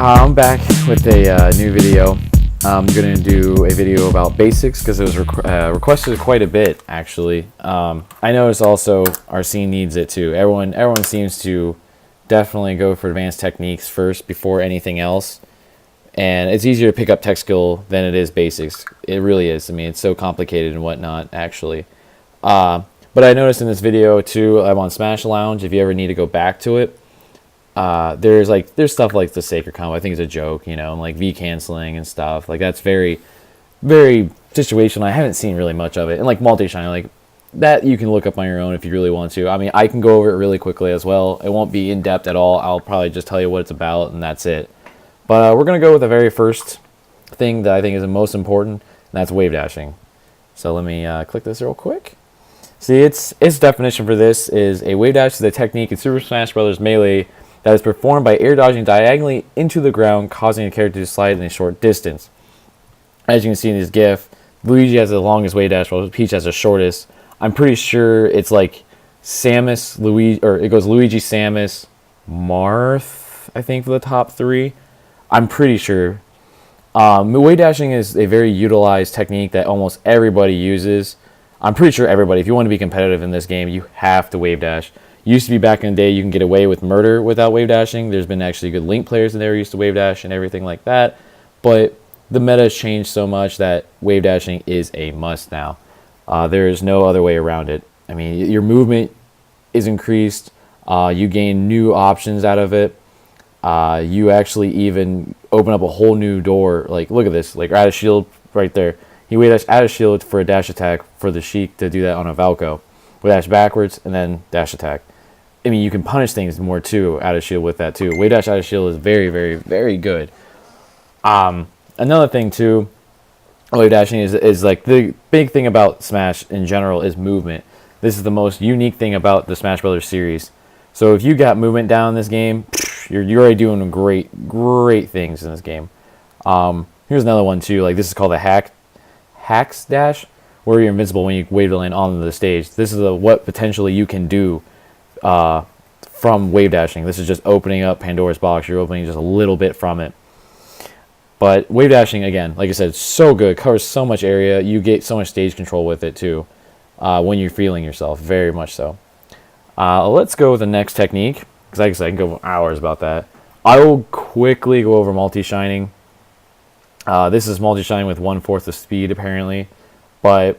I'm back with a new video. I'm going to do a video about basics because it was requested quite a bit, actually. I noticed also our scene needs it too. Everyone seems to definitely go for advanced techniques first before anything else. And it's easier to pick up tech skill than it is basics. It really is. I mean, it's so complicated and whatnot, actually. But I noticed in this video too, I'm on Smash Lounge. If you ever need to go back to it, there's stuff like the Sacred Combo. I think it's a joke, you know, and like V canceling and stuff. Like that's very, very situational. I haven't seen really much of it. And like multi-shine, like that you can look up on your own if you really want to. I mean, I can go over it really quickly as well. It won't be in depth at all. I'll probably just tell you what it's about and that's it. But we're gonna go with the very first thing that I think is the most important, and that's wave dashing. So let me click this real quick. See, its definition for this is a wave dash is a technique in Super Smash Bros. Melee that is performed by air dodging diagonally into the ground, causing a character to slide in a short distance. As you can see in this GIF, Luigi has the longest wave dash, while Peach has the shortest. I'm pretty sure it's like Samus, Luigi, or it goes Luigi, Samus, Marth, I think, for the top three. I'm pretty sure. Wave dashing is a very utilized technique that almost everybody uses. I'm pretty sure everybody, if you want to be competitive in this game, you have to wave dash. Used to be back in the day, you can get away with murder without wave dashing. There's been actually good Link players in there who used to wave dash and everything like that. But the meta has changed so much that wave dashing is a must now. There is no other way around it. I mean, your movement is increased. You gain new options out of it. You actually even open up a whole new door. Like, look at this. Like, add a shield right there. He wave dash, add a shield for a dash attack for the Sheik to do that on a Valko. Wave dash backwards and then dash attack. I mean, you can punish things more too, add a shield with that too. Wave dash, add a shield is very, very, very good. Another thing too, wave dashing is like the big thing about Smash in general is movement. This is the most unique thing about the Smash Brothers series. So if you got movement down in this game, you're already doing great things in this game. Here's another one too. Like this is called a Hacks Dash, where you're invincible when you wave the lane onto the stage. This is what potentially you can do from wave dashing. This is just opening up Pandora's box. You're opening just a little bit from it. But wave dashing, again, like I said, it's so good. Covers so much area. You get so much stage control with it too when you're feeling yourself, very much so. Let's go with the next technique, because like I said, I can go hours about that. I will quickly go over multi-shining. This is multi-shining with 1/4 the speed, apparently. But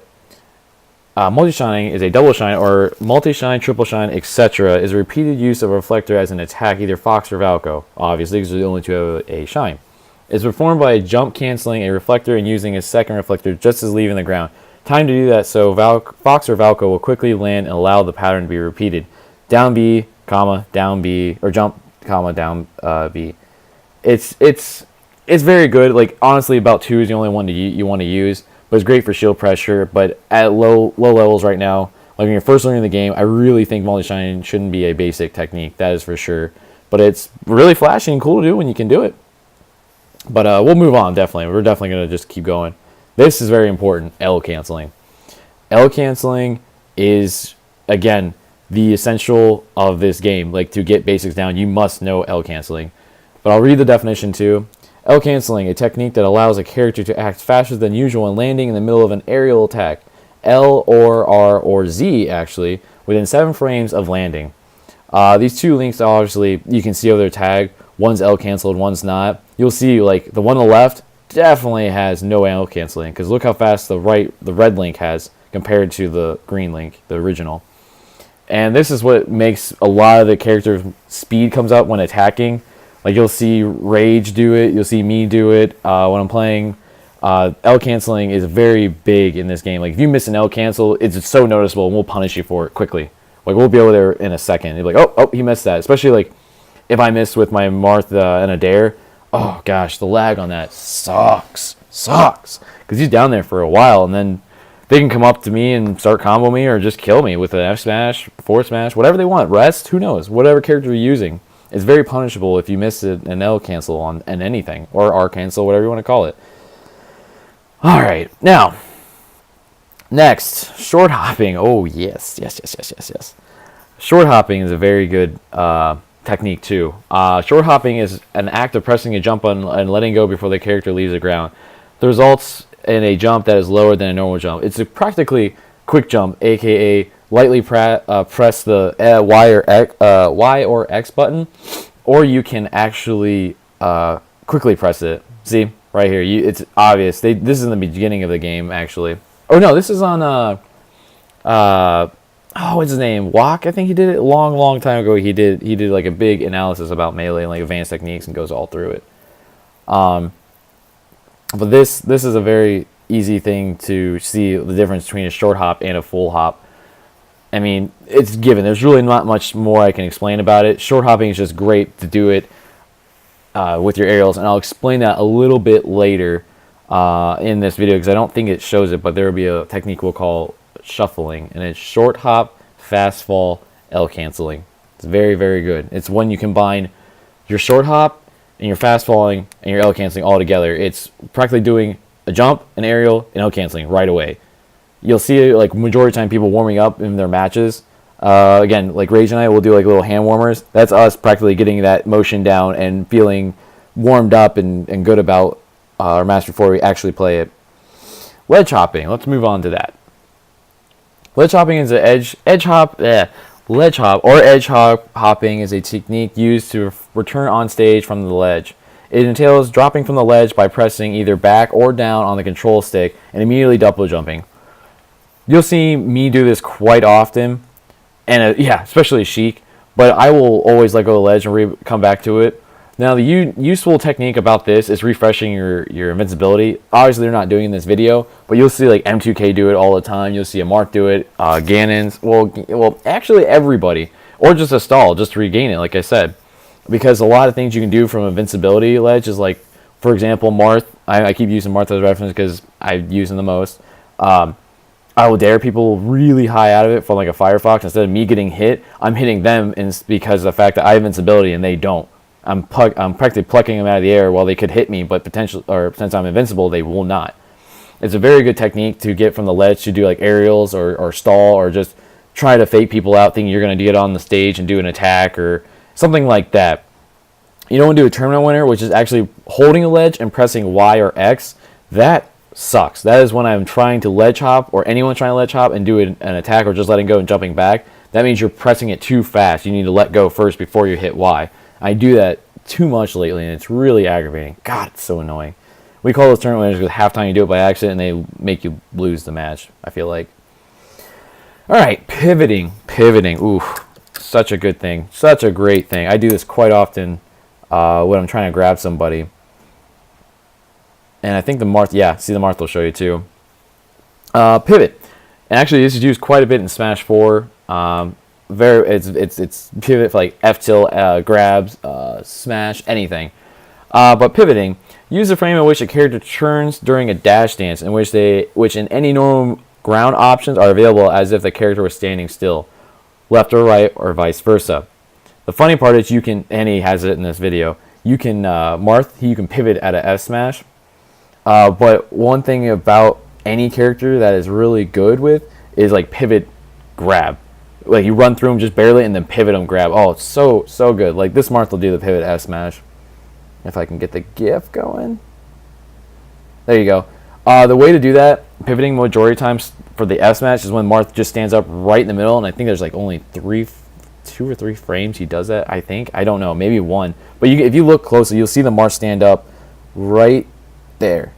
multi-shining is a double shine, or multi-shine, triple shine, etc. is a repeated use of a reflector as an attack, either Fox or Valko, obviously, because the only two have a shine. It's performed by jump canceling a reflector and using a second reflector just as leaving the ground. Time to do that so Fox or Valko will quickly land and allow the pattern to be repeated. Down B, comma, down B, or jump, comma, down B. It's very good. Like, honestly, about 2 is the only one you want to use. But it's great for shield pressure. But at low levels right now, like when you're first learning the game, I really think multi-shine shouldn't be a basic technique. That is for sure. But it's really flashy and cool to do when you can do it. But we'll move on, definitely. We're definitely going to just keep going. This is very important, L canceling. L canceling is, again, the essential of this game. Like, to get basics down, you must know L canceling. But I'll read the definition too. L canceling, a technique that allows a character to act faster than usual when landing in the middle of an aerial attack. L or R or Z, actually, within 7 frames of landing. These two links, obviously, you can see over their tag. One's L canceled, one's not. You'll see, like, the one on the left definitely has no L canceling, because look how fast the red link has compared to the green link, the original. And this is what makes a lot of the characters' speed comes up when attacking. Like, you'll see Rage do it. You'll see me do it when I'm playing. L canceling is very big in this game. Like, if you miss an L cancel, it's so noticeable, and we'll punish you for it quickly. Like, we'll be over there in a second. You'll be like, oh, he missed that. Especially, like, if I missed with my Martha and Adair. Oh, gosh, the lag on that sucks. Because he's down there for a while, and then they can come up to me and start combo me or just kill me with an F smash, forward smash, whatever they want. Rest, who knows? Whatever character you're using. It's very punishable if you miss an L cancel on anything, or R cancel, whatever you want to call it. All right, now, next, short hopping. Oh, yes. Short hopping is a very good technique too. Short hopping is an act of pressing a jump button and letting go before the character leaves the ground. The results in a jump that is lower than a normal jump. It's a practically quick jump, aka lightly press the Y or X button, or you can actually quickly press it. See right here, it's obvious. This is in the beginning of the game actually. Oh no, this is on what's his name? Walk, I think he did it a long time ago. He did like a big analysis about melee and like advanced techniques and goes all through it. But this is a very easy thing to see the difference between a short hop and a full hop. I mean, it's given. There's really not much more I can explain about it. Short hopping is just great to do it with your aerials, and I'll explain that a little bit later in this video because I don't think it shows it, but there will be a technique we'll call shuffling, and it's short hop, fast fall, L canceling. It's very, very good. It's when you combine your short hop and your fast falling and your L canceling all together. It's practically doing a jump, an aerial, and L canceling right away. You'll see like majority of the time people warming up in their matches. Again, like Rage and I will do like little hand warmers. That's us practically getting that motion down and feeling warmed up and good about our match before we actually play it. Ledge hopping. Let's move on to that. Ledge hopping is an ledge hop or edge hopping is a technique used to return on stage from the ledge. It entails dropping from the ledge by pressing either back or down on the control stick and immediately double jumping. You'll see me do this quite often, and especially Sheik, but I will always let go of the ledge and come back to it. Now, the useful technique about this is refreshing your invincibility. Obviously, they're not doing it in this video, but you'll see like M2K do it all the time. You'll see a Marth do it, Ganon's, well, actually everybody, or just a stall, just to regain it, like I said. Because a lot of things you can do from invincibility ledge is like, for example, Marth. I keep using Marth as a reference because I use them the most. I will dare people really high out of it from like a Firefox. Instead of me getting hit, I'm hitting them because of the fact that I have invincibility and they don't. I'm practically plucking them out of the air while they could hit me, but since I'm invincible, they will not. It's a very good technique to get from the ledge to do like aerials or stall or just try to fake people out thinking you're going to get on the stage and do an attack or something like that. You don't want to do a tournament winner, which is actually holding a ledge and pressing Y or X. That sucks. That is when I'm trying to ledge hop or anyone trying to ledge hop and do an attack or just letting go and jumping back. That means you're pressing it too fast. You need to let go first before you hit Y. I do that too much lately, and it's really aggravating. God, it's so annoying. We call those tournament winners because half time you do it by accident, and they make you lose the match, I feel like. All right, pivoting. Ooh, such a good thing. Such a great thing. I do this quite often when I'm trying to grab somebody. And I think the Marth, see the Marth will show you too. Pivot. And actually, this is used quite a bit in Smash 4. It's pivot for like F tilt, grabs, smash, anything. But pivoting, use a frame in which a character turns during a dash dance, in which in any normal ground options are available as if the character was standing still, left or right, or vice versa. The funny part is and he has it in this video. You can you can pivot at a F smash. But one thing about any character that is really good with is like pivot grab. Like you run through them just barely and then pivot them grab. Oh, it's so good. Like this Marth will do the pivot F smash. If I can get the GIF going. There you go. The way to do that, pivoting majority times for the F smash is when Marth just stands up right in the middle, and I think there's like only 2 or 3 frames he does that, I think. I don't know, maybe 1. But if you look closely, you'll see the Marth stand up right there.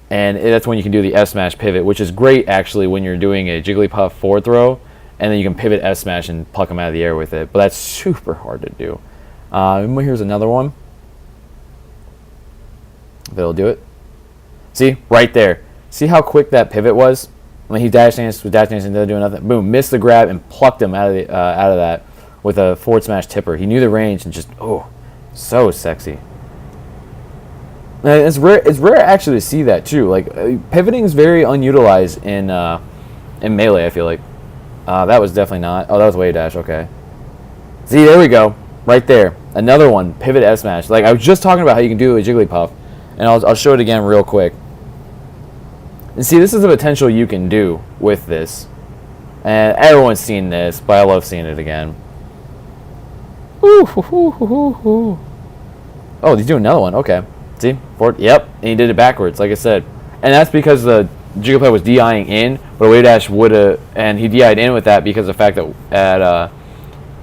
And that's when you can do the F smash pivot, which is great actually when you're doing a Jigglypuff forward throw. And then you can pivot F smash and pluck them out of the air with it. But that's super hard to do. Here's another one. If it'll do it. See? Right there. See how quick that pivot was? When he dash danced, doing nothing. Boom. Missed the grab and plucked him out of that with a forward smash tipper. He knew the range and just, so sexy. And it's rare actually to see that too. Like pivoting is very unutilized in Melee, I feel like. That was definitely not. Oh, that was wave dash. Okay. See, there we go. Right there. Another one. Pivot S smash. Like I was just talking about how you can do it with Jigglypuff, and I'll show it again real quick. And see, this is the potential you can do with this. And everyone's seen this, but I love seeing it again. Ooh, hoo, hoo, hoo, hoo, hoo. Oh, he's doing another one. Okay. See? Forward. Yep. And he did it backwards, like I said. And that's because the Jigglypuff was DIing in, but a wave dash would have, and he DI'd in with that because of the fact that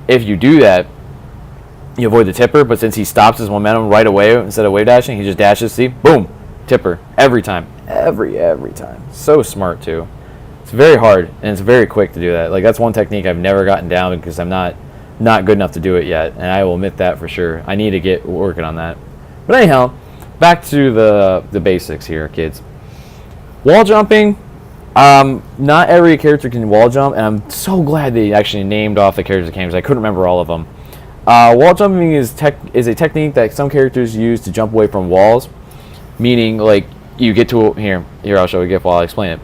if you do that, you avoid the tipper, but since he stops his momentum right away instead of wave dashing, he just dashes, see? Boom! Tipper. Every time. Every time. So smart, too. It's very hard, and it's very quick to do that. Like, that's one technique I've never gotten down because I'm not good enough to do it yet, and I will admit that for sure. I need to get working on that. But anyhow, back to the basics here, kids. Wall jumping, not every character can wall jump, and I'm so glad they actually named off the characters that came because I couldn't remember all of them. Wall jumping is a technique that some characters use to jump away from walls, meaning like you get to here I'll show you while I explain it.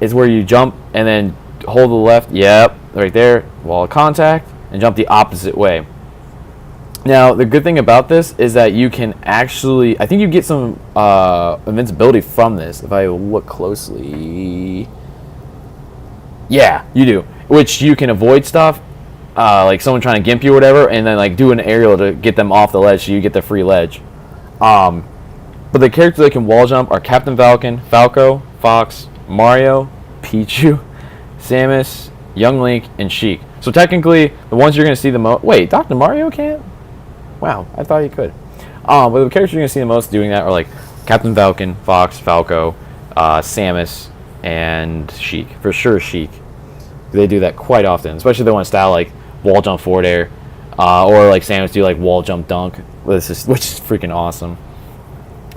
It's where you jump and then hold the left, yep, right there, wall of contact, and jump the opposite way. Now, the good thing about this is that you can actually, I think you get some invincibility from this. If I look closely, yeah, you do. Which you can avoid stuff, like someone trying to gimp you or whatever, and then like do an aerial to get them off the ledge so you get the free ledge. But the characters that can wall jump are Captain Falcon, Falco, Fox, Mario, Pichu, Samus, Young Link, and Sheik. So technically, the ones you're going to see the most... Wait, Dr. Mario can't? Wow, I thought he could. But the characters you're going to see the most doing that are like Captain Falcon, Fox, Falco, Samus, and Sheik. For sure, Sheik. They do that quite often, especially if they want to style like wall jump forward air, or like Samus do like wall jump dunk, which is freaking awesome.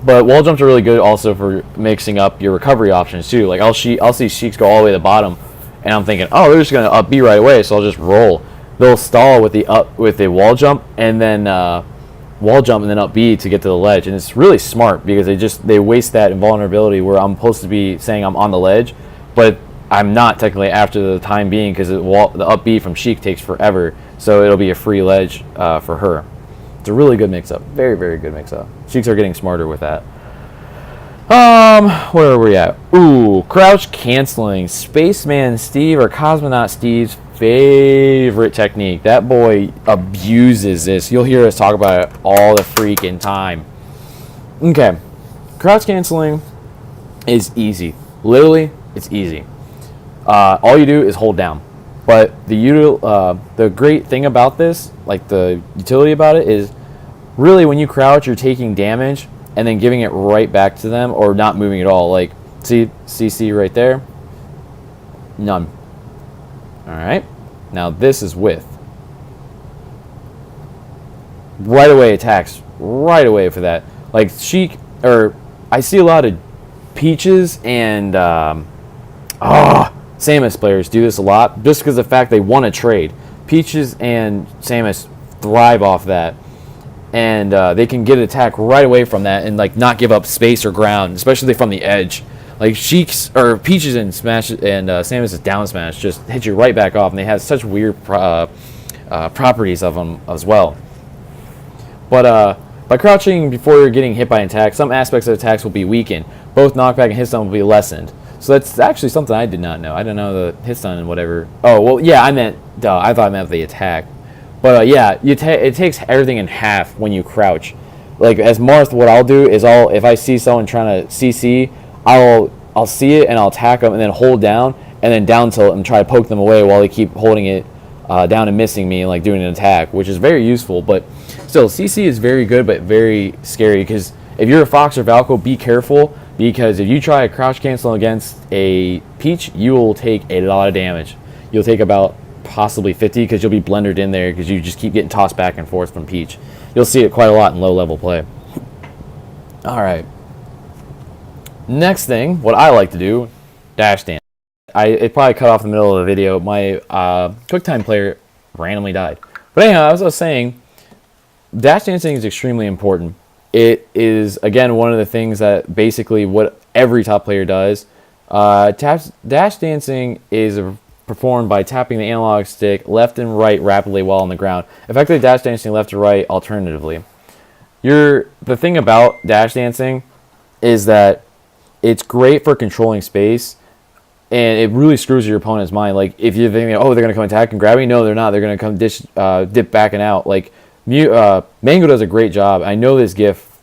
But wall jumps are really good also for mixing up your recovery options too. Like I'll see Sheiks go all the way to the bottom, and I'm thinking, oh, they're just gonna up B right away, so I'll just roll. They'll stall with the wall jump and then wall jump and then up B to get to the ledge, and it's really smart because they waste that invulnerability where I'm supposed to be saying I'm on the ledge, but I'm not technically after the time being because the up B from Sheik takes forever, so it'll be a free ledge for her. It's a really good mix-up. Very, very good mix-up. Sheiks are getting smarter with that. Where are we at? Ooh, crouch canceling. Spaceman Steve or Cosmonaut Steve's favorite technique. That boy abuses this. You'll hear us talk about it all the freaking time. Okay. Crouch canceling is easy. Literally, it's easy. All you do is hold down. But the great thing about this, like the utility about it, is really when you crouch, you're taking damage and then giving it right back to them or not moving at all. Like, see CC right there? None. Alright. Now this is with. Right away attacks. Right away for that. Like Sheik, or I see a lot of Peaches and Samus players do this a lot just because of the fact they want to trade. Peaches and Samus thrive off that. And they can get an attack right away from that and like not give up space or ground, especially from the edge. Like Sheik's or Peaches and Samus' down smash just hit you right back off, and they have such weird properties of them as well. But by crouching before you're getting hit by an attack, some aspects of attacks will be weakened. Both knockback and hit stun will be lessened. So that's actually something I did not know. I didn't know the hit stun and whatever. Oh well, yeah, I thought I meant the attack. But yeah, it takes everything in half when you crouch. Like as Marth, what I'll do is if I see someone trying to CC, I'll see it and I'll attack them and then hold down and then down tilt and try to poke them away while they keep holding it down and missing me and like doing an attack, which is very useful. But still, CC is very good but very scary because if you're a Fox or Falco, be careful because if you try a crouch cancel against a Peach, you will take a lot of damage. You'll take about possibly 50 because you'll be blendered in there because you just keep getting tossed back and forth from Peach. You'll see it quite a lot in low level play. Alright. Next thing, what I like to do, dash dance. It probably cut off the middle of the video. My QuickTime player randomly died. But anyhow, as I was saying, dash dancing is extremely important. It is, again, one of the things that basically what every top player does. Dash dancing is performed by tapping the analog stick left and right rapidly while on the ground. Effectively dash dancing left to right alternatively. The thing about dash dancing is that it's great for controlling space, and it really screws your opponent's mind. Like if you're thinking, oh, they're gonna come attack and grab me, no, they're not. They're gonna come dip back and out. Like Mango does a great job. I know this gif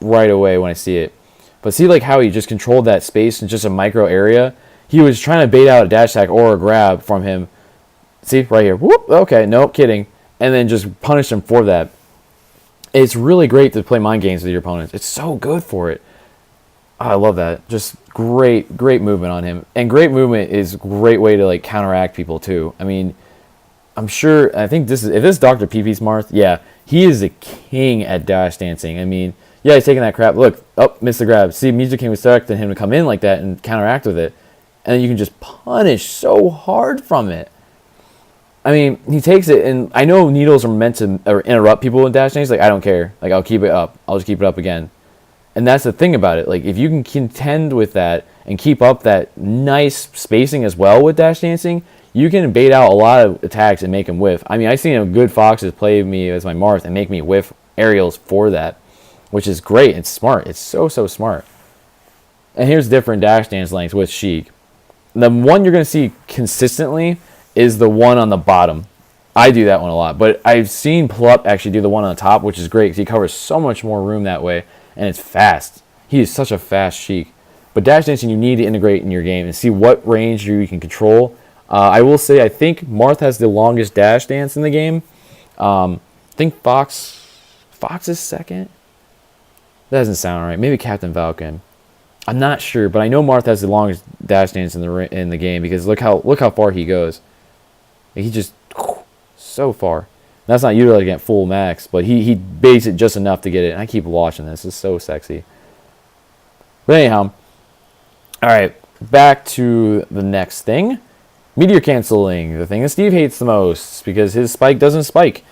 right away when I see it, but see like how he just controlled that space in just a micro area. He was trying to bait out a dash attack or a grab from him. See right here. Whoop. Okay, no kidding. And then just punish him for that. It's really great to play mind games with your opponents. It's so good for it. Oh, I love that. Just great movement on him. And great movement is a great way to like counteract people too. I mean, I'm sure, I think if this is Dr. P.P. Marth, yeah, he is a king at dash dancing. I mean, yeah, he's taking that crap. Look, missed the grab. See, Music King was expecting him to come in like that and counteract with it. And then you can just punish so hard from it. I mean, he takes it, and I know needles are meant to interrupt people with dash dance. Like, I don't care. Like, I'll keep it up. I'll just keep it up again. And that's the thing about it. Like, if you can contend with that and keep up that nice spacing as well with dash dancing, you can bait out a lot of attacks and make them whiff. I mean, I've seen good foxes play me as my Marth and make me whiff aerials for that, which is great. It's smart. It's so smart. And here's different dash dance lengths with Sheik. The one you're going to see consistently is the one on the bottom. I do that one a lot, but I've seen Plup actually do the one on the top, which is great because he covers so much more room that way, and it's fast. He is such a fast Sheik. But dash dancing you need to integrate in your game and see what range you can control. I will say I think Marth has the longest dash dance in the game. I think Fox is second. That doesn't sound right. Maybe Captain Falcon. I'm not sure, but I know Marth has the longest dash dance in the game because look how far he goes. He just so far. That's not utilizing at full max, but he baits it just enough to get it. And I keep watching this. It's so sexy. But anyhow, all right, back to the next thing. Meteor canceling, the thing that Steve hates the most because his spike doesn't spike.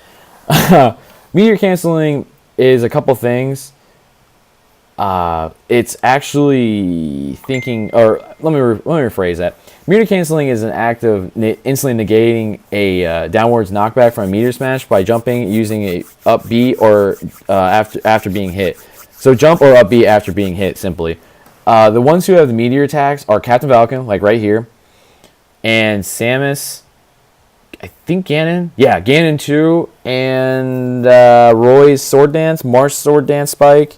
Meteor canceling is a couple things. It's actually thinking, or let me rephrase that. Meteor canceling is an act of instantly negating a downwards knockback from a meteor smash by jumping using a up B or after being hit. So jump or up B after being hit, simply. The ones who have the meteor attacks are Captain Falcon, like right here, and Samus. I think Ganon. Yeah, Ganon 2, and Roy's Sword Dance, Marth's Sword Dance spike.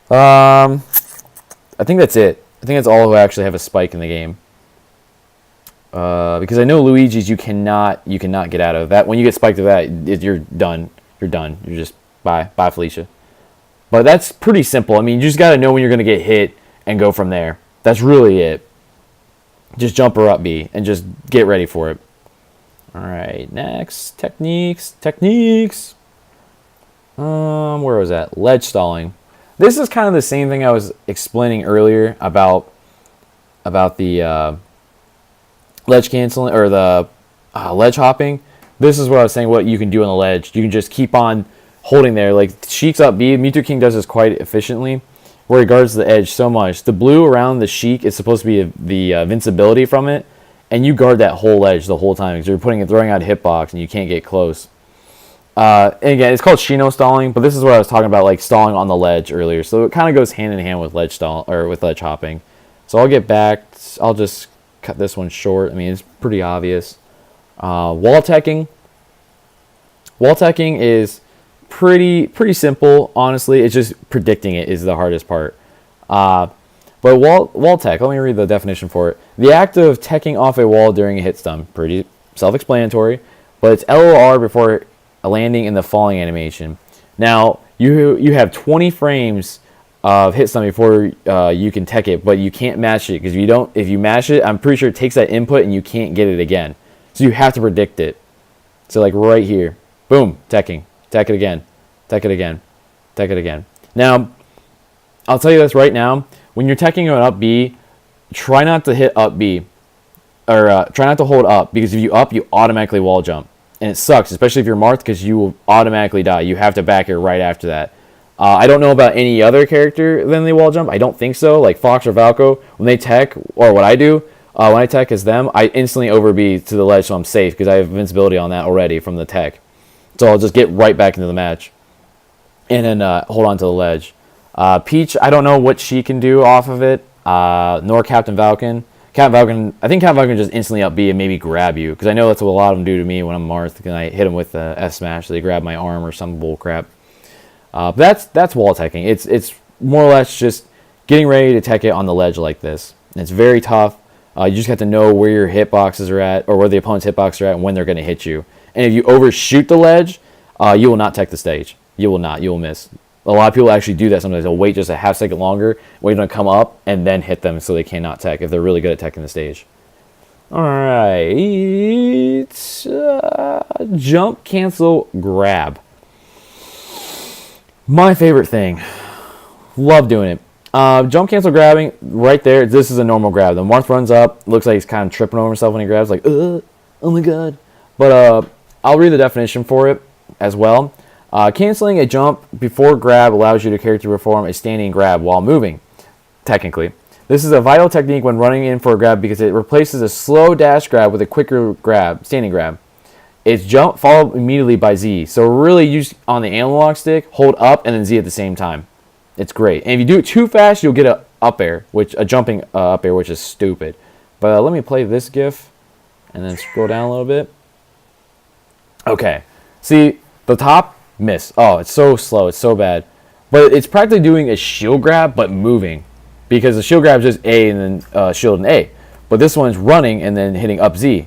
I think that's it. I think that's all who actually have a spike in the game. Because I know Luigi's you cannot get out of that. When you get spiked to that, you're done. You're done. You're just bye Felicia. But that's pretty simple. I mean, you just got to know when you're going to get hit and go from there. That's really it. Just jump or up B and just get ready for it. All right, next techniques. Where was that? Ledge stalling. This is kind of the same thing I was explaining earlier about the ledge canceling or the ledge hopping. This is what I was saying. What you can do on the ledge, you can just keep on holding there. Like Sheik's up B, Mewtwo King does this quite efficiently, where he guards the edge so much. The blue around the Sheik is supposed to be the invincibility from it, and you guard that whole edge the whole time because you're throwing out a hitbox and you can't get close. And again, it's called Shino stalling, but this is what I was talking about, like stalling on the ledge earlier. So it kind of goes hand in hand with ledge hopping. So I'll get back. I'll just cut this one short. I mean, it's pretty obvious. Wall teching. Wall teching is pretty simple, honestly. It's just predicting it is the hardest part. But wall tech, let me read the definition for it. The act of teching off a wall during a hit stun. Pretty self-explanatory, but it's LOR before a landing in the falling animation. Now, you have 20 frames of hit stun before you can tech it, but you can't match it because if you match it, I'm pretty sure it takes that input and you can't get it again. So you have to predict it. So like right here, boom, teching, tech it again, tech it again, tech it again. Now, I'll tell you this right now. When you're teching an up B, try not to hit up B, or try not to hold up, because if you up, you automatically wall jump. And it sucks, especially if you're Marth, because you will automatically die. You have to back it right after that. I don't know about any other character than the wall jump. I don't think so. Like Fox or Valko, when they tech, or what I do, when I tech as them, I instantly over B to the ledge so I'm safe, because I have invincibility on that already from the tech. So I'll just get right back into the match. And then hold on to the ledge. Peach, I don't know what she can do off of it, nor Captain Falcon, Captain Falcon, I think Captain Falcon just instantly up B and maybe grab you, because I know that's what a lot of them do to me when I'm Marth, and I hit them with the S smash, so they grab my arm or some bull crap. But that's wall teching. It's more or less just getting ready to tech it on the ledge like this. And it's very tough. You just have to know where your hitboxes are at, or where the opponent's hitboxes are at, and when they're going to hit you. And if you overshoot the ledge, you will not tech the stage. You will not. You will miss. A lot of people actually do that sometimes. They'll wait just a half second longer, wait for them to come up, and then hit them so they cannot tech if they're really good at teching the stage. All right. Jump, cancel, grab. My favorite thing. Love doing it. Jump, cancel, grabbing, right there. This is a normal grab. The Marth runs up. Looks like he's kind of tripping over himself when he grabs. Like, oh my god. But I'll read the definition for it as well. Canceling a jump before grab allows you to character perform a standing grab while moving, technically. This is a vital technique when running in for a grab because it replaces a slow dash grab with a quicker grab, standing grab. It's jump followed immediately by Z. So really use on the analog stick, hold up and then Z at the same time. It's great. And if you do it too fast, you'll get a up air, a jumping up air, which is stupid. But let me play this GIF and then scroll down a little bit. Okay. See, the top, miss. Oh, it's so slow. It's so bad. But it's practically doing a shield grab, but moving. Because the shield grab is just A and then shield and A. But this one's running and then hitting up Z.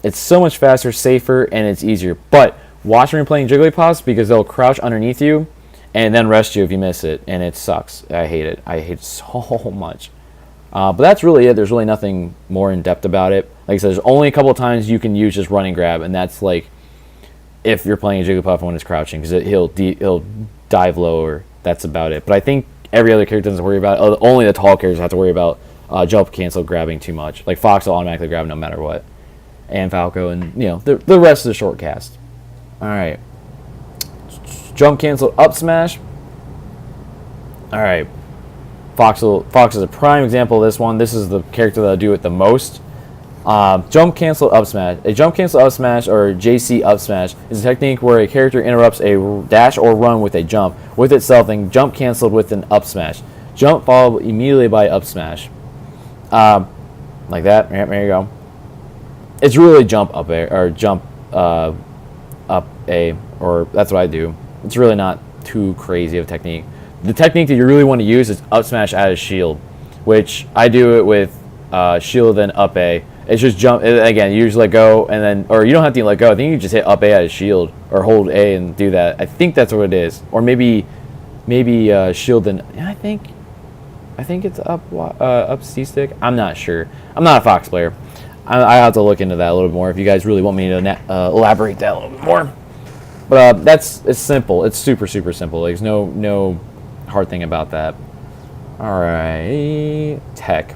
It's so much faster, safer, and it's easier. But watch when you're playing Jigglypuffs because they'll crouch underneath you and then rest you if you miss it. And it sucks. I hate it. I hate it so much. But that's really it. There's really nothing more in depth about it. Like I said, there's only a couple of times you can use just running grab, and that's like if you're playing a Jigglypuff when it's crouching, because he'll dive lower. That's about it. But I think every other character doesn't worry about it. Only the tall characters have to worry about jump, cancel, grabbing too much. Like Fox will automatically grab no matter what, and Falco, and the rest of the short cast. All right, jump, cancel, up smash. All right, Fox is a prime example of this one. This is the character that'll do it the most. Jump, cancel, up smash. A jump, cancel, up smash, or JC up smash, is a technique where a character interrupts a dash or run with a jump with itself and jump canceled with an up smash. Jump followed immediately by up smash. Like that. There you go. It's really jump up A, or jump up A, or that's what I do. It's really not too crazy of a technique. The technique that you really want to use is up smash out of shield, which I do it with shield then up A. It's just jump again. You just let go and then, or you don't have to let go. I think you just hit up A out of shield or hold A and do that. I think that's what it is, or maybe shield then. I think it's up C stick. I'm not sure. I'm not a Fox player. I have to look into that a little bit more if you guys really want me to elaborate that a little bit more. But it's simple. It's super simple. There's no hard thing about that. All right, tech.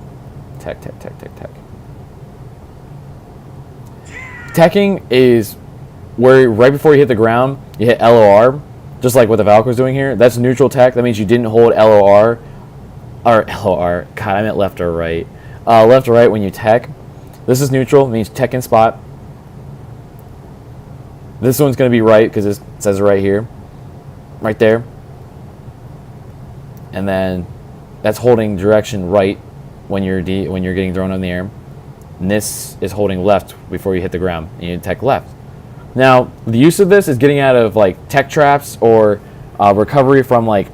Teching is where right before you hit the ground, you hit LOR, just like what the Valkyrie's doing here. That's neutral tech. That means you didn't hold LOR, or LOR. God, I meant left or right. Left or right when you tech. This is neutral. It means tech in spot. This one's going to be right because it says it right here, right there. And then that's holding direction right when you're getting thrown in the air. And this is holding left before you hit the ground. And you tech left. Now, the use of this is getting out of like tech traps or recovery from like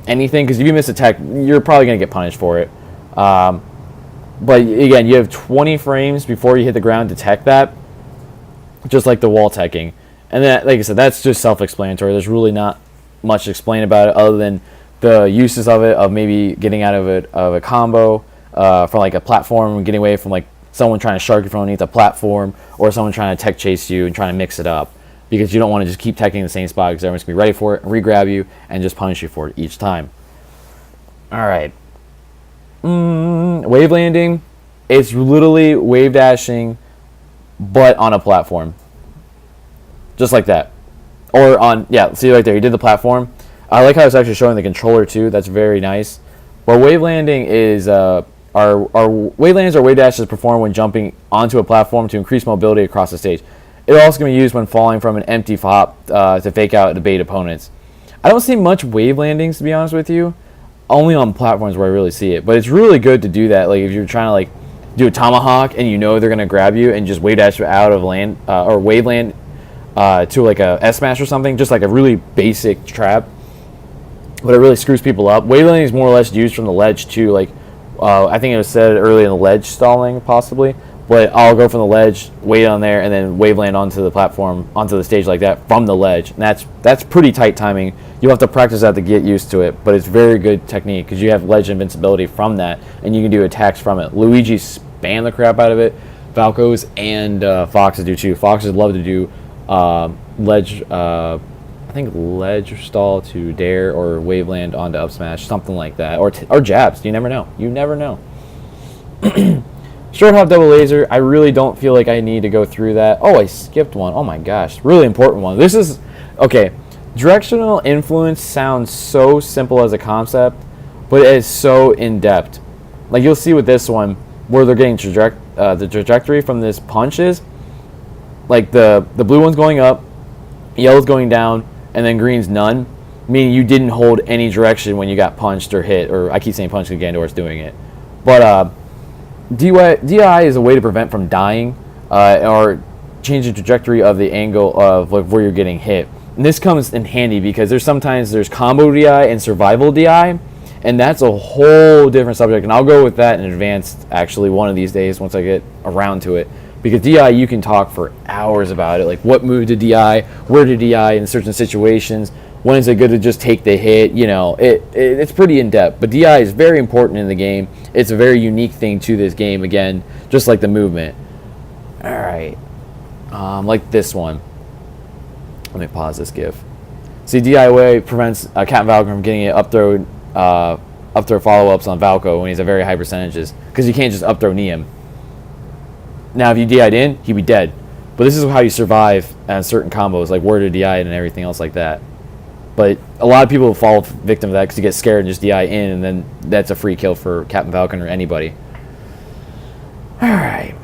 anything. Because if you miss a tech, you're probably going to get punished for it. But again, you have 20 frames before you hit the ground to tech that. Just like the wall teching. And then, like I said, that's just self-explanatory. There's really not much to explain about it other than the uses of it, of maybe getting out of a combo from like a platform, getting away from like someone trying to shark you from underneath a platform, or someone trying to tech chase you and trying to mix it up, because you don't want to just keep teching the same spot because everyone's going to be ready for it, re-grab you, and just punish you for it each time. All right. Wave landing, it's literally wave dashing, but on a platform. Just like that. Or on, yeah, see right there, you did the platform. I like how it's actually showing the controller too. That's very nice. But wave landing is, our wave landings or wave dashes performed when jumping onto a platform to increase mobility across the stage. It also can be used when falling from an empty hop to fake out the bait opponents. I don't see much wave landings, to be honest with you. Only on platforms where I really see it. But it's really good to do that. Like if you're trying to like do a tomahawk, and you know they're gonna grab you and just wave dash out of land or wave land to like a S smash or something, just like a really basic trap. But it really screws people up. Wave landing is more or less used from the ledge too. Like I think it was said early in the ledge stalling possibly. But I'll go from the ledge, wait on there, and then wave land onto the platform, onto the stage like that from the ledge. And that's pretty tight timing. You'll have to practice that to get used to it, but it's very good technique because you have ledge invincibility from that, and you can do attacks from it. Luigi spam the crap out of it. Falcos and Foxes do too. Foxes love to do ledge, I think ledge stall to dare or wave land onto up smash, something like that, or jabs. You never know. You never know. Short hop double laser, I really don't feel like I need to go through that. Oh, I skipped one. Oh my gosh. Really important one. This is, okay, directional influence sounds so simple as a concept, but it is so in-depth. Like you'll see with this one, where they're getting the trajectory from this punch is, like the blue one's going up, yellow's going down, and then green's none, meaning you didn't hold any direction when you got punched or hit, or I keep saying punch because Gandorf's doing it. But, DI is a way to prevent from dying or change the trajectory of the angle of like where you're getting hit. And this comes in handy because there's combo DI and survival DI, and that's a whole different subject. And I'll go with that in advanced actually one of these days once I get around to it. Because DI, you can talk for hours about it, like what move to DI, where to DI in certain situations. When is it good to just take the hit? You know, it's pretty in-depth. But DI is very important in the game. It's a very unique thing to this game, again, just like the movement. All right. Like this one. Let me pause this GIF. See, DI way prevents Captain Falcon from getting it up throw follow-ups on Falco when he's at very high percentages. Because you can't just up throw knee him. Now, if you DI'd in, he'd be dead. But this is how you survive certain combos, like where to DI and everything else like that. But a lot of people fall victim to that because you get scared and just DI in, and then that's a free kill for Captain Falcon or anybody. All right.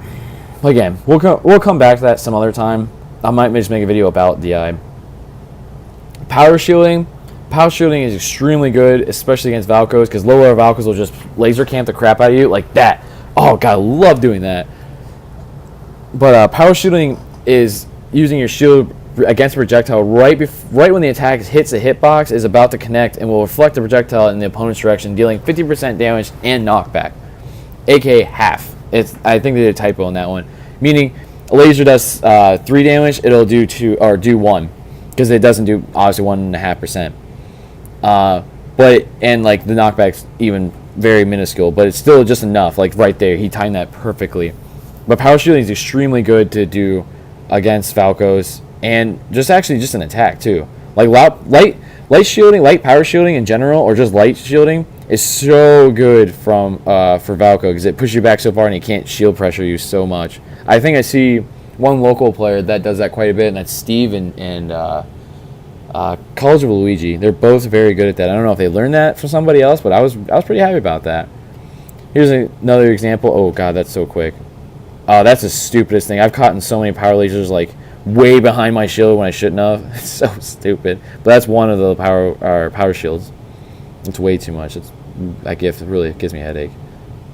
Again, we'll come back to that some other time. I might just make a video about DI. Power shielding. Power shielding is extremely good, especially against Valkos, because low-level Valkos will just laser camp the crap out of you like that. Oh, God, I love doing that. But power shielding is using your shield against a projectile right when the attack hits the hitbox, is about to connect, and will reflect the projectile in the opponent's direction, dealing 50% damage and knockback, aka half. I think they did a typo on that one, meaning a laser does 3 damage, it'll do 2 or do 1, because it doesn't do obviously 1.5%. But and like the knockback's even very minuscule, but it's still just enough. Like right there, he timed that perfectly. But power shielding is extremely good to do against Falcos, and just an attack too. Like light shielding, light power shielding in general, or just light shielding is so good for Falco because it pushes you back so far and he can't shield pressure you so much. I think I see one local player that does that quite a bit, and that's Steve and College of Luigi. They're both very good at that. I don't know if they learned that from somebody else, but I was pretty happy about that. Here's another example. Oh God, that's so quick. That's the stupidest thing. I've caught in so many power lasers like way behind my shield when I shouldn't have. It's so stupid. But that's one of the power shields. It's way too much. That gift really gives me a headache.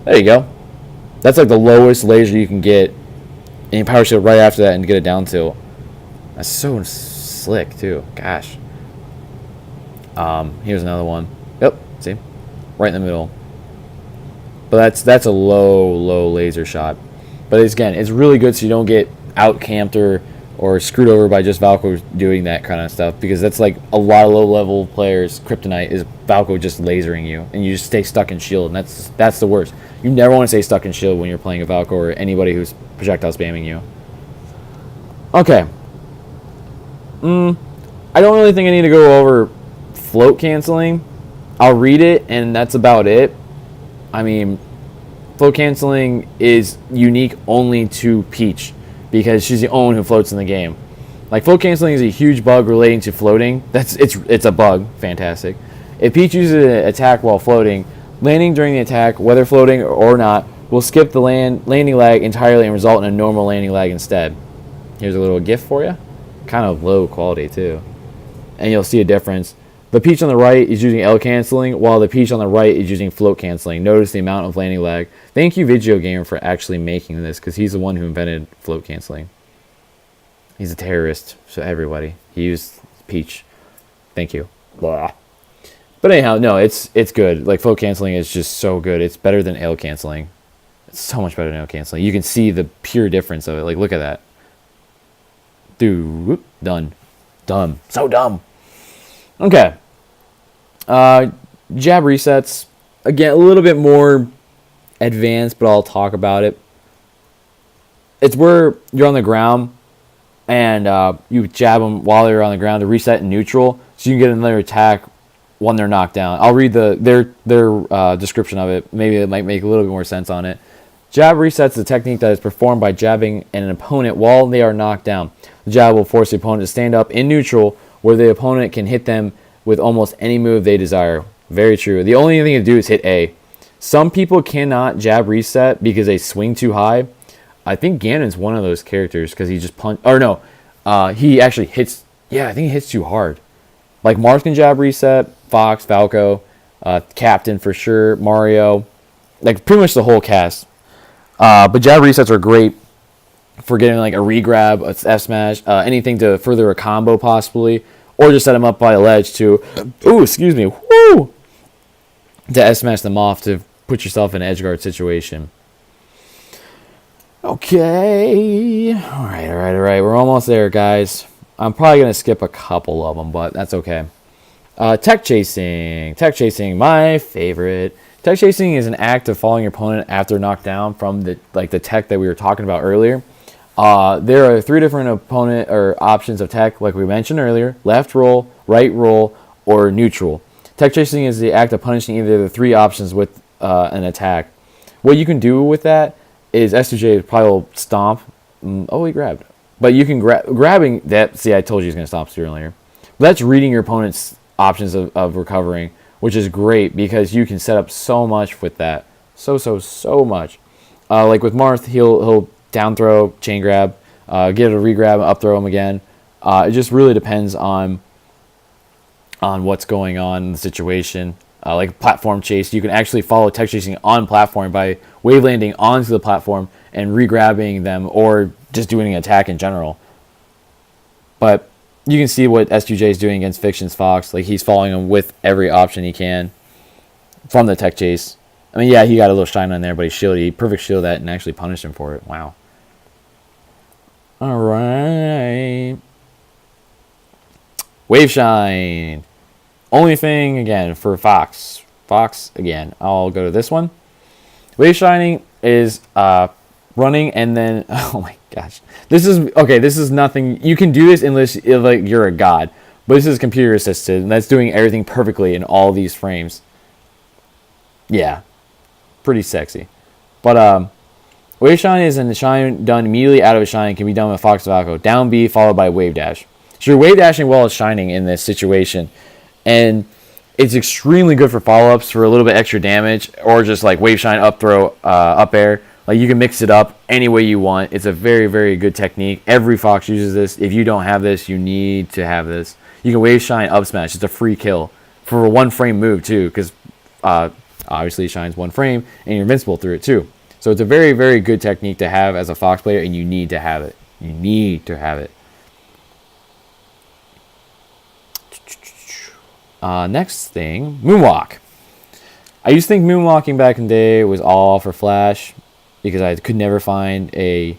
There you go. That's like the lowest laser you can get, and you power shield right after that and get it down tilt. That's so slick too. Gosh. Here's another one. Yep. See, right in the middle. But that's a low laser shot. But it's really good so you don't get out-camped or screwed over by just Valko doing that kind of stuff, because that's like a lot of low-level players' kryptonite is Valko just lasering you, and you just stay stuck in shield, and that's the worst. You never want to stay stuck in shield when you're playing a Valko or anybody who's projectile spamming you. Okay. I don't really think I need to go over float canceling. I'll read it, and that's about it. I mean, float canceling is unique only to Peach, because she's the only one who floats in the game. Like, float canceling is a huge bug relating to floating. It's a bug. Fantastic. If Peach uses an attack while floating, landing during the attack, whether floating or not, will skip the landing lag entirely and result in a normal landing lag instead. Here's a little GIF for you. Kind of low quality too. And you'll see a difference. The Peach on the right is using L canceling, while the Peach on the right is using float canceling. Notice the amount of landing lag. Thank you, Video Gamer, for actually making this, because he's the one who invented float canceling. He's a terrorist, so everybody. He used Peach. Thank you. Blah. But anyhow, no, it's good. Like, float canceling is just so good. It's better than L canceling. It's so much better than L canceling. You can see the pure difference of it. Like, look at that. Dude, whoop, done. Dumb. So dumb. Okay. Jab resets. Again, a little bit more advanced, but I'll talk about it. It's where you're on the ground and you jab them while they're on the ground to reset in neutral, so you can get another attack when they're knocked down. I'll read their description of it. Maybe it might make a little bit more sense on it. Jab resets is a technique that is performed by jabbing at an opponent while they are knocked down. The jab will force the opponent to stand up in neutral, where the opponent can hit them with almost any move they desire. Very true. The only thing to do is hit A. Some people cannot jab reset because they swing too high. I think Ganon's one of those characters because he just punch. Or no, he actually hits. Yeah, I think he hits too hard. Like Mars can jab reset, Fox, Falco, Captain for sure, Mario, like pretty much the whole cast. But jab resets are great for getting like a regrab, a F smash, anything to further a combo possibly, or just set them up by a ledge to, to F smash them off to put yourself in an edge guard situation. Okay, all right. We're almost there, guys. I'm probably gonna skip a couple of them, but that's okay. Tech chasing, my favorite. Tech chasing is an act of following your opponent after knocked down from the tech that we were talking about earlier. There are 3 different opponent or options of tech, like we mentioned earlier: left roll, right roll, or neutral. Tech chasing is the act of punishing either of the 3 options with an attack. What you can do with that is S2J probably will stomp. Oh, he grabbed. But you can grabbing that. See, I told you he's going to stomp earlier. But that's reading your opponent's options of recovering, which is great because you can set up so much with that. So much. Like with Marth, he'll down throw, chain grab, get a regrab, up throw him again. It just really depends on what's going on in the situation. Like platform chase, you can actually follow tech chasing on platform by wave landing onto the platform and regrabbing them, or just doing an attack in general. But you can see what S2J is doing against Fiction's Fox. Like, he's following him with every option he can from the tech chase. I mean, yeah, he got a little shine on there, but he perfect shield that and actually punished him for it. Wow. All right. Wave shine. Only thing, again, for Fox. Fox, again, I'll go to this one. Wave shining is running and then... Oh, my gosh. This is nothing... You can do this unless like you're a god. But this is computer assisted, and that's doing everything perfectly in all these frames. Yeah. Pretty sexy. But wave shine is a shine done immediately out of a shine. Can be done with Fox Falco. Down B followed by wave dash. So you're wave dashing while it's shining in this situation. And it's extremely good for follow-ups for a little bit extra damage, or just like wave shine, up throw, up air. Like, you can mix it up any way you want. It's a very, very good technique. Every Fox uses this. If you don't have this, you need to have this. You can wave shine, up smash. It's a free kill for a 1-frame move too, because obviously it shines 1 frame and you're invincible through it too. So it's a very, very good technique to have as a Fox player, and you need to have it. You need to have it. Next thing, moonwalk. I used to think moonwalking back in the day was all for Flash because I could never find a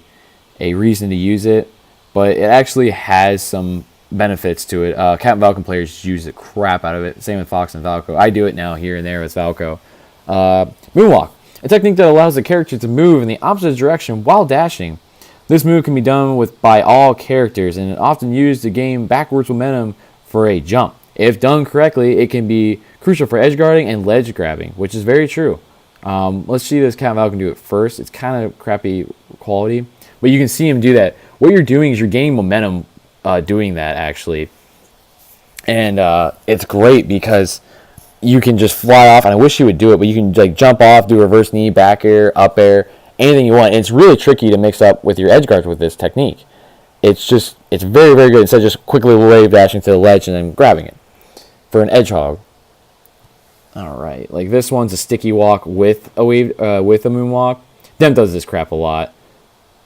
reason to use it, but it actually has some benefits to it. Captain Falcon players use the crap out of it. Same with Fox and Falco. I do it now here and there with Falco. Moonwalk, a technique that allows the character to move in the opposite direction while dashing. This move can be done by all characters and is often used to gain backwards momentum for a jump. If done correctly, it can be crucial for edge guarding and ledge grabbing, which is very true. Let's see this Captain Falcon do it first. It's kind of crappy quality, but you can see him do that. What you're doing is you're gaining momentum doing that, actually. And it's great because you can just fly off, and I wish you would do it, but you can like jump off, do reverse knee, back air, up air, anything you want. And it's really tricky to mix up with your edge guards with this technique. It's very, very good instead of just quickly wave dashing to the ledge and then grabbing it. for an edge hog. All right, like this one's a sticky walk with a moonwalk. Dem does this crap a lot.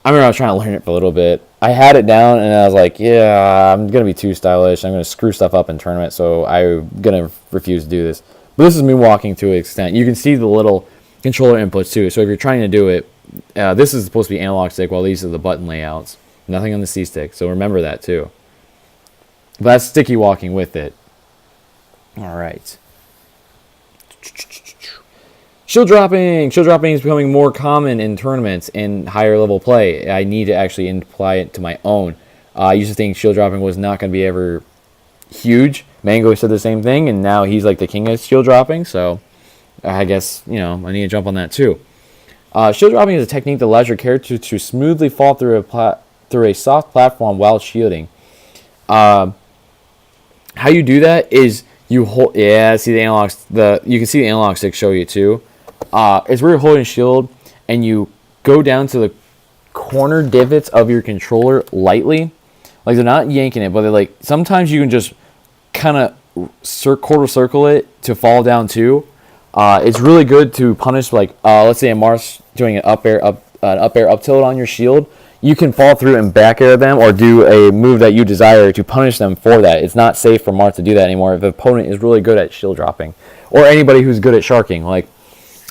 I remember I was trying to learn it for a little bit. I had it down, and I was like, yeah, I'm going to be too stylish. I'm going to screw stuff up in tournament, so I'm going to refuse to do this. But this is moonwalking to an extent. You can see the little controller inputs, too. So if you're trying to do it, this is supposed to be analog stick, while these are the button layouts. Nothing on the C-stick, so remember that, too. But that's sticky walking with it. All right. Shield dropping! Shield dropping is becoming more common in tournaments and higher level play. I need to actually apply it to my own. I used to think shield dropping was not going to be ever huge. Mango said the same thing, and now he's like the king of shield dropping, so I guess, you know, I need to jump on that too. Shield dropping is a technique that allows your character to smoothly fall through a soft platform while shielding. How you do that is you hold, see the analogs, you can see the analog stick show you too. It's where you're holding shield and you go down to the corner divots of your controller lightly. Like they're not yanking it, but they're like, sometimes you can just kind of quarter circle it to fall down too. It's really good to punish, like, let's say a Mars doing an up air up tilt on your shield. You can fall through and back air them or do a move that you desire to punish them for that. It's not safe for Mars to do that anymore if the opponent is really good at shield dropping. Or anybody who's good at sharking, like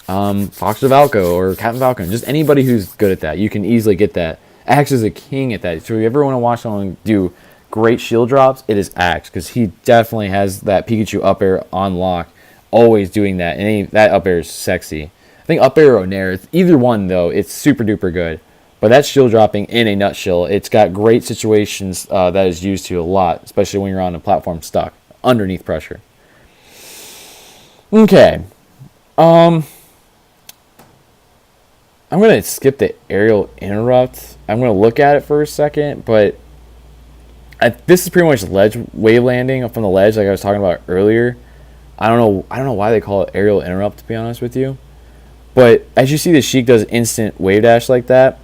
Fox DeValco or Captain Falcon. Just anybody who's good at that. You can easily get that. Axe is a king at that. So if you ever want to watch someone do great shield drops, it is Axe, because he definitely has that Pikachu up air on lock. Always doing that. And that up air is sexy. I think up air or nair, either one though, it's super duper good. But that's shield dropping in a nutshell. It's got great situations that is used to a lot, especially when you're on a platform stuck underneath pressure. Okay. I'm going to skip the aerial interrupt. I'm going to look at it for a second, but this is pretty much ledge wave landing from the ledge like I was talking about earlier. I don't know why they call it aerial interrupt, to be honest with you. But as you see, the Sheik does instant wave dash like that.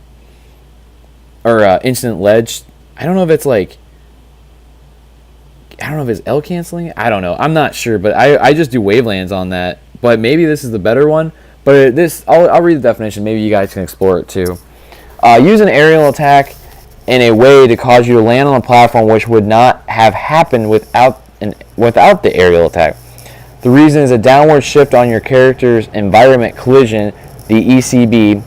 Or instant ledge. I don't know if it's like, I don't know if it's L canceling. I don't know. I'm not sure, but I just do wavelands on that. But maybe this is the better one. But I'll read the definition. Maybe you guys can explore it too. Use an aerial attack in a way to cause you to land on a platform which would not have happened without the aerial attack. The reason is a downward shift on your character's environment collision, the ECB,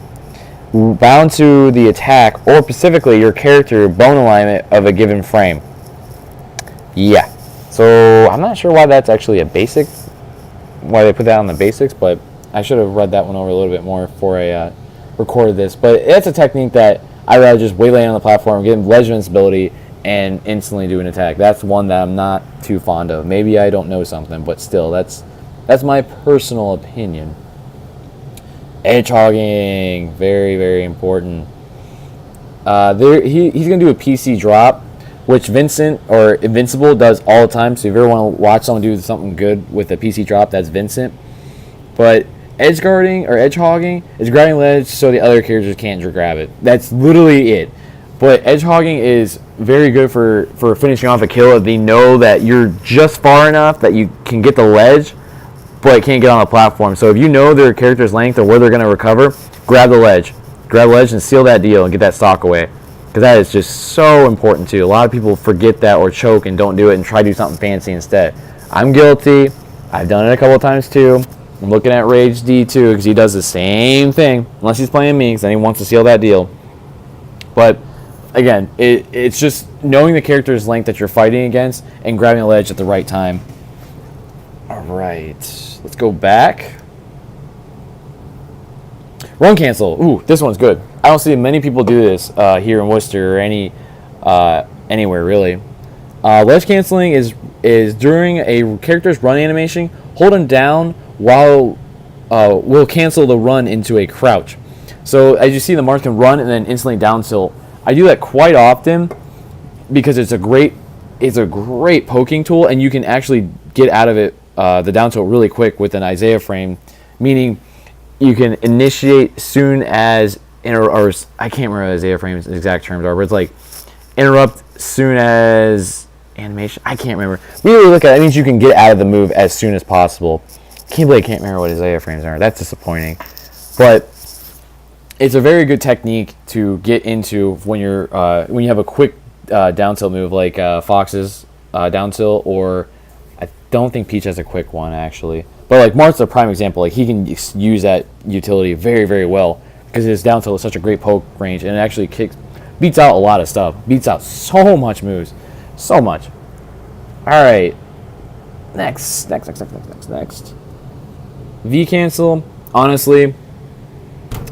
bound to the attack, or specifically your character bone alignment of a given frame. Yeah. So I'm not sure why that's actually a basic, why they put that on the basics, but I should have read that one over a little bit more before I recorded this. But it's a technique that I'd rather just waylay on the platform, give him ledge invincibility, and instantly do an attack. That's one that I'm not too fond of. Maybe I don't know something, but still, that's my personal opinion. Edge hogging, very, very important. He's going to do a PC drop, which Vincent or Invincible does all the time. So if you ever want to watch someone do something good with a PC drop, that's Vincent. But edge guarding or edge hogging is grabbing ledge so the other characters can't grab it. That's literally it. But edge hogging is very good for finishing off a kill if they know that you're just far enough that you can get the ledge, but can't get on the platform. So if you know their character's length or where they're going to recover, grab the ledge. Grab the ledge and seal that deal and get that stock away. Because that is just so important too. A lot of people forget that or choke and don't do it and try to do something fancy instead. I'm guilty. I've done it a couple of times too. I'm looking at Rage D too because he does the same thing. Unless he's playing me, because then he wants to seal that deal. But again, it's just knowing the character's length that you're fighting against and grabbing a ledge at the right time. Alright, let's go back. Run cancel. Ooh, this one's good. I don't see many people do this here in Wooster or anywhere really. Ledge canceling is during a character's run animation. Hold him down while will cancel the run into a crouch. So as you see, the Mars can run and then instantly down tilt. I do that quite often because it's a great poking tool, and you can actually get out of it the down tilt really quick with an Isaiah frame, meaning you can initiate soon as or I can't remember Isaiah frame's exact terms are, but it's like interrupt soon as animation. I can't remember. We really look at it. That means you can get out of the move as soon as possible. Can't believe I can't remember what his iframes are. That's disappointing. But it's a very good technique to get into when you have a quick down tilt move like Fox's down tilt, or I don't think Peach has a quick one actually. But like Marth's a prime example. Like he can use that utility very, very well because his down tilt is such a great poke range, and it actually beats out a lot of stuff. Beats out so much moves, so much. All right, next. V cancel. Honestly,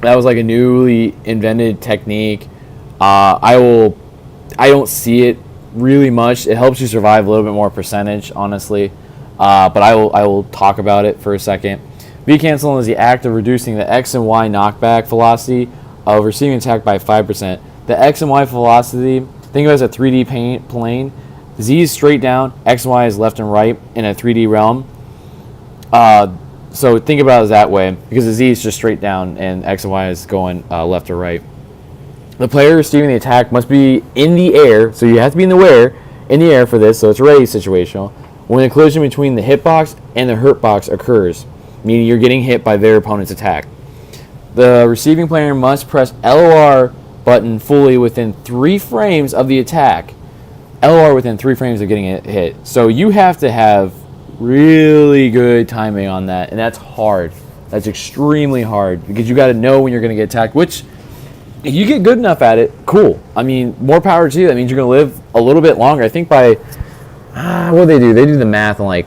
that was like a newly invented technique. I don't see it really much. It helps you survive a little bit more percentage, honestly. But I will talk about it for a second. V cancel is the act of reducing the X and Y knockback velocity of receiving attack by 5%. The X and Y velocity, think of it as a 3D plane. Z is straight down, X and Y is left and right in a 3D realm. So think about it that way, because the Z is just straight down and X and Y is going left or right. The player receiving the attack must be in the air, so you have to be in the air for this, so it's already situational, when the collision between the hitbox and the hurtbox occurs, meaning you're getting hit by their opponent's attack. The receiving player must press LOR button fully within 3 frames of the attack. LOR within 3 frames of getting it hit. So you have to have really good timing on that, and that's hard. That's extremely hard because you got to know when you're going to get attacked, which if you get good enough at it, cool. I mean, more power to you. That means you're going to live a little bit longer. I think by what do? They do the math on like,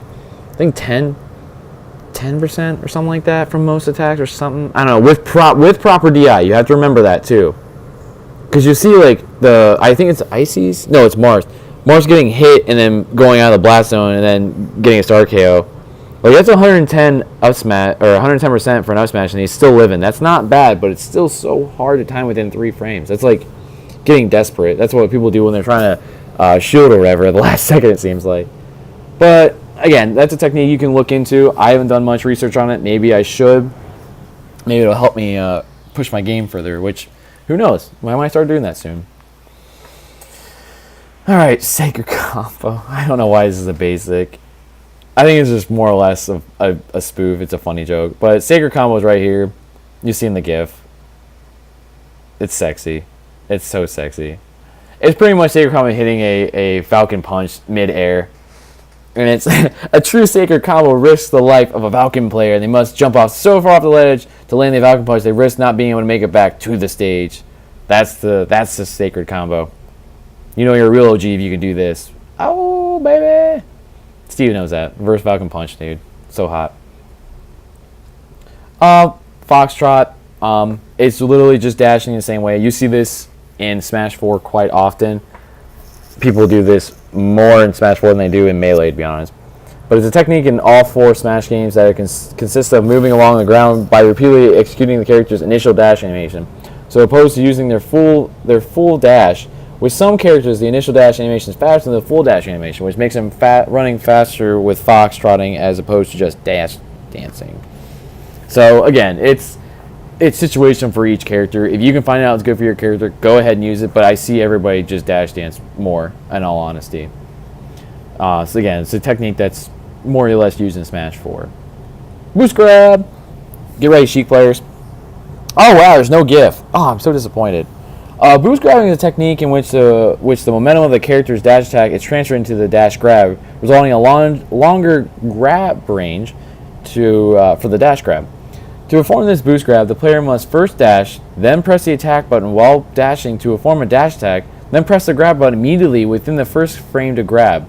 I think 10% or something like that from most attacks or something. I don't know. With proper DI, you have to remember that too. Because you see like I think it's Ices. No, it's Marth. Marth's getting hit and then going out of the blast zone and then getting a star KO. Like that's 110 up smash or 110% for an up smash, and he's still living. That's not bad, but it's still so hard to time within 3 frames. That's like getting desperate. That's what people do when they're trying to shield or whatever at the last second, it seems like. But again, that's a technique you can look into. I haven't done much research on it. Maybe I should. Maybe it'll help me push my game further, which, who knows? I might start doing that soon. Alright, Sacred Combo. I don't know why this is a basic. I think it's just more or less a spoof. It's a funny joke. But Sacred Combo is right here. You've seen the GIF. It's sexy. It's so sexy. It's pretty much Sacred Combo hitting a Falcon Punch mid-air. And it's a true Sacred Combo risks the life of a Falcon player. They must jump off so far off the ledge to land the Falcon Punch, they risk not being able to make it back to the stage. That's the Sacred Combo. You know you're a real OG if you can do this. Oh, baby. Steve knows that. Reverse Falcon Punch, dude. So hot. Foxtrot. It's literally just dashing the same way. You see this in Smash 4 quite often. People do this more in Smash 4 than they do in Melee, to be honest. But it's a technique in all 4 Smash games that consists of moving along the ground by repeatedly executing the character's initial dash animation. So opposed to using their full dash, with some characters, the initial dash animation is faster than the full dash animation, which makes them running faster with foxtrotting as opposed to just dash dancing. So again, it's situation for each character. If you can find out it's good for your character, go ahead and use it. But I see everybody just dash dance more, in all honesty. So again, it's a technique that's more or less used in Smash 4. Boost grab. Get ready, Sheik players. Oh wow, there's no GIF. Oh, I'm so disappointed. Boost grabbing is a technique in which the momentum of the character's dash attack is transferred into the dash grab, resulting in a longer grab range for the dash grab. To perform this boost grab, the player must first dash, then press the attack button while dashing to perform a dash attack, then press the grab button immediately within the first frame to grab.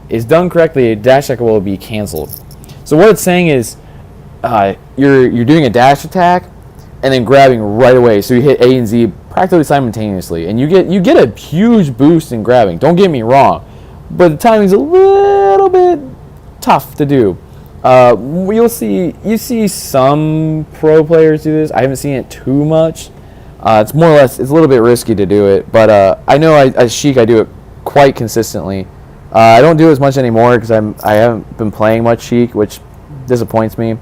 If done correctly, a dash attack will be canceled. So what it's saying is, you're doing a dash attack and then grabbing right away. So you hit A and Z practically simultaneously, and you get a huge boost in grabbing. Don't get me wrong, but the timing's a little bit tough to do. You see some pro players do this. I haven't seen it too much. It's more or less, it's a little bit risky to do it, but I know as Sheik I do it quite consistently. I don't do it as much anymore because I haven't been playing much Sheik, which disappoints me.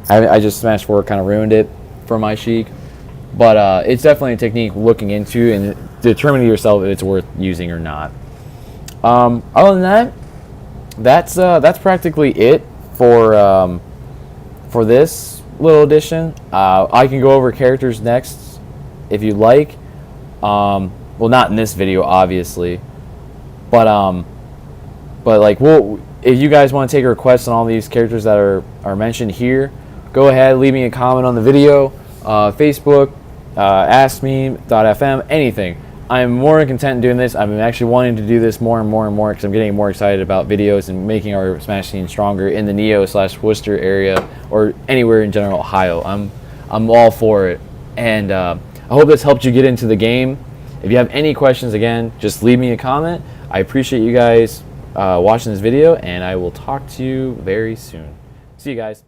I just Smash 4 kind of ruined it for my Sheik. But it's definitely a technique looking into and determining yourself if it's worth using or not. Other than that, that's practically it for this little edition. I can go over characters next if you like. Well, not in this video, obviously, but like, if you guys want to take requests on all these characters that are mentioned here, go ahead, leave me a comment on the video, Facebook, askme.fm, anything. I'm more than content doing this. I'm actually wanting to do this more and more and more because I'm getting more excited about videos and making our Smash scene stronger in the Neo/Wooster area or anywhere in general Ohio. I'm all for it, and I hope this helped you get into the game. If you have any questions, again, just leave me a comment. I appreciate you guys watching this video, and I will talk to you very soon. See you guys.